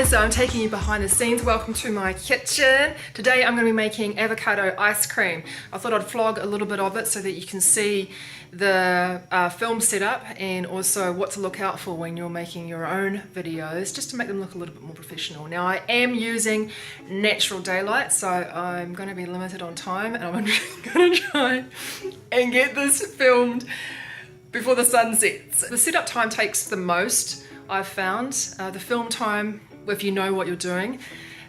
guys, so I'm taking you behind the scenes. Welcome to my kitchen. Today I'm going to be making avocado ice cream. I thought I'd vlog a little bit of it so that you can see the film setup and also what to look out for when you're making your own videos, just to make them look a little bit more professional. Now I am using natural daylight, so I'm going to be limited on time, and I'm going to try and get this filmed before the sun sets. The setup time takes the most, I've found. The film time, if you know what you're doing,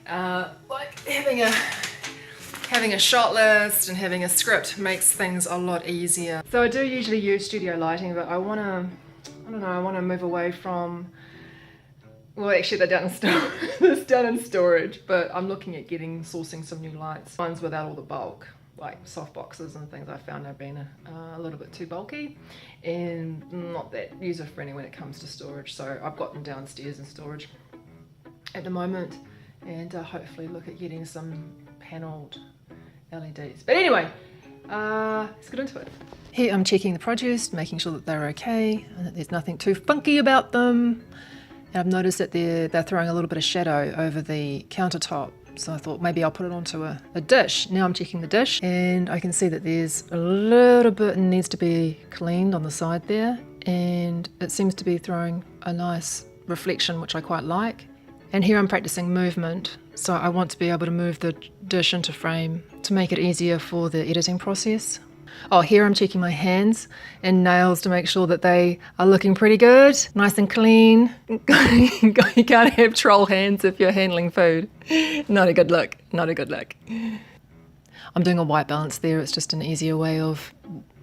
like having a shot list and having a script makes things a lot easier. So I do usually use studio lighting, but I want to move away from, well actually they're down in storage, but I'm looking at sourcing some new lights. Ones without all the bulk, like soft boxes and things. I found they've been a little bit too bulky and not that user friendly when it comes to storage, so I've got them downstairs in storage at the moment, and hopefully look at getting some panelled LEDs. But anyway, let's get into it. Here I'm checking the produce, making sure that they're okay and that there's nothing too funky about them. And I've noticed that they're throwing a little bit of shadow over the countertop, so I thought maybe I'll put it onto a dish. Now I'm checking the dish and I can see that there's a little bit needs to be cleaned on the side there, and it seems to be throwing a nice reflection, which I quite like. And here I'm practicing movement, so I want to be able to move the dish into frame to make it easier for the editing process. Oh, here I'm checking my hands and nails to make sure that they are looking pretty good, nice and clean. You can't have troll hands if you're handling food. Not a good look, not a good look. I'm doing a white balance there. It's just an easier way of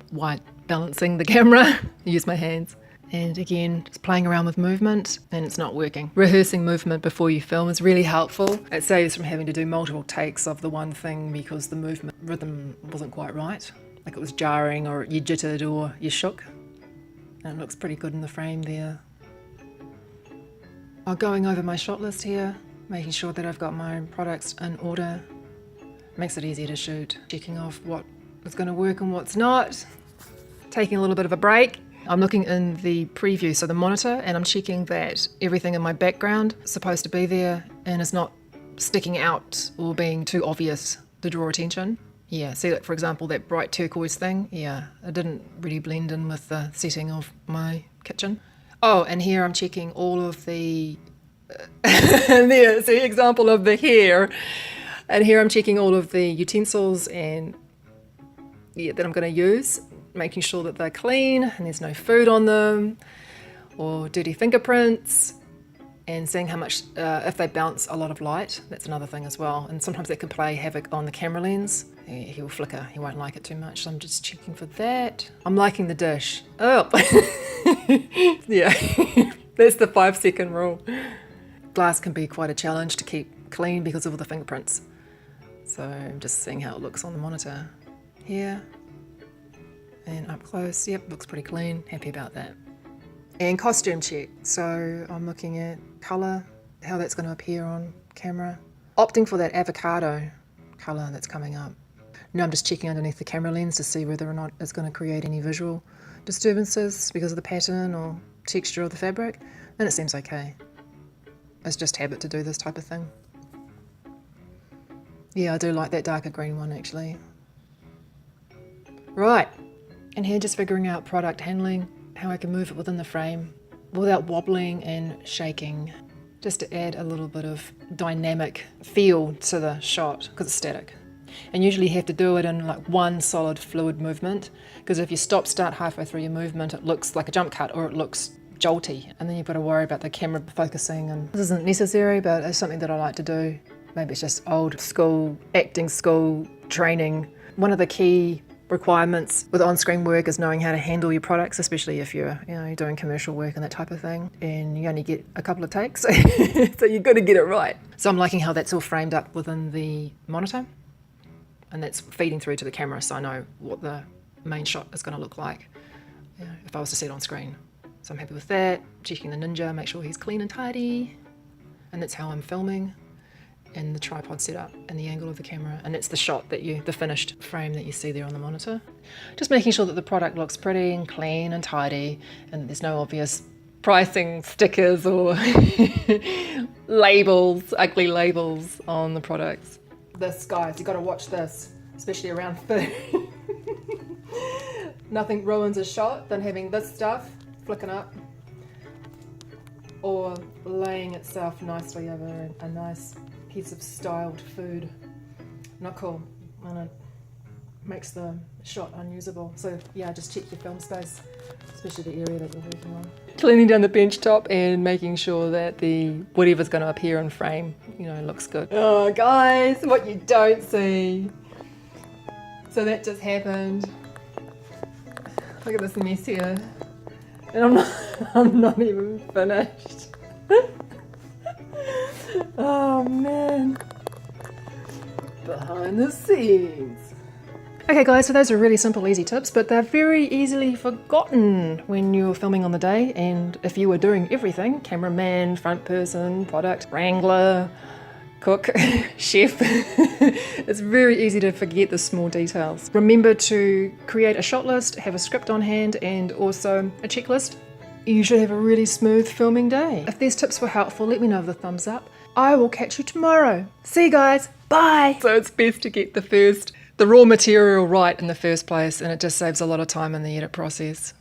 white balancing the camera. Use my hands. And again, just playing around with movement, and it's not working. Rehearsing movement before you film is really helpful. It saves from having to do multiple takes of the one thing because the movement rhythm wasn't quite right. Like it was jarring, or you jittered, or you shook. And it looks pretty good in the frame there. I'm going over my shot list here, making sure that I've got my products in order. Makes it easier to shoot. Checking off what is going to work and what's not. Taking a little bit of a break. I'm looking in the preview, so the monitor, and I'm checking that everything in my background is supposed to be there and is not sticking out or being too obvious to draw attention. Yeah, see, like for example, that bright turquoise thing, yeah, it didn't really blend in with the setting of my kitchen. Oh, and here I'm checking all of the, there's the example of the hair, and here I'm checking all of the utensils and that I'm going to use, making sure that they're clean and there's no food on them or dirty fingerprints, and seeing how much, if they bounce a lot of light, that's another thing as well. And sometimes that can play havoc on the camera lens. He will flicker, he won't like it too much, so I'm just checking for that. I'm liking the dish. Oh, yeah, that's the 5-second rule. Glass can be quite a challenge to keep clean because of all the fingerprints. So I'm just seeing how it looks on the monitor. Here, and up close, yep, looks pretty clean, happy about that. And costume check, so I'm looking at colour, how that's going to appear on camera. Opting for that avocado colour that's coming up. Now I'm just checking underneath the camera lens to see whether or not it's going to create any visual disturbances because of the pattern or texture of the fabric, and it seems okay. It's just habit to do this type of thing. Yeah, I do like that darker green one actually. Right. And here just figuring out product handling, how I can move it within the frame without wobbling and shaking, just to add a little bit of dynamic feel to the shot because it's static. And usually you have to do it in like one solid fluid movement, because if you start halfway through your movement, it looks like a jump cut or it looks jolty, and then you've got to worry about the camera focusing, and this isn't necessary, but it's something that I like to do. Maybe it's just old school, acting school training. One of the key requirements with on-screen work is knowing how to handle your products, especially if you're doing commercial work and that type of thing, and you only get a couple of takes, so you've got to get it right. So I'm liking how that's all framed up within the monitor, and that's feeding through to the camera, so I know what the main shot is going to look like if I was to see it on screen. So I'm happy with that. Checking the Ninja, make sure he's clean and tidy, and that's how I'm filming. And the tripod setup and the angle of the camera, and it's the shot that the finished frame that you see there on the monitor. Just making sure that the product looks pretty and clean and tidy, and there's no obvious pricing stickers or labels, ugly labels on the products. This, guys, you got to watch this, especially around food. Nothing ruins a shot than having this stuff flicking up or laying itself nicely over a nice piece of styled food. Not cool, and it makes the shot unusable. So yeah, just check your film space, especially the area that you're working on. Cleaning down the bench top and making sure that the whatever's going to appear in frame, you know, looks good. Oh guys, what you don't see. So that just happened. Look at this mess here. And I'm not even finished. Oh man. Behind the scenes. Okay guys, so those are really simple, easy tips, but they're very easily forgotten when you're filming on the day, and if you were doing everything, cameraman, front person, product, wrangler, cook, chef, it's very easy to forget the small details. Remember to create a shot list, have a script on hand, and also a checklist. You should have a really smooth filming day. If these tips were helpful, let me know with a thumbs up. I will catch you tomorrow. See you guys, bye! So it's best to get the raw material right in the first place, and it just saves a lot of time in the edit process.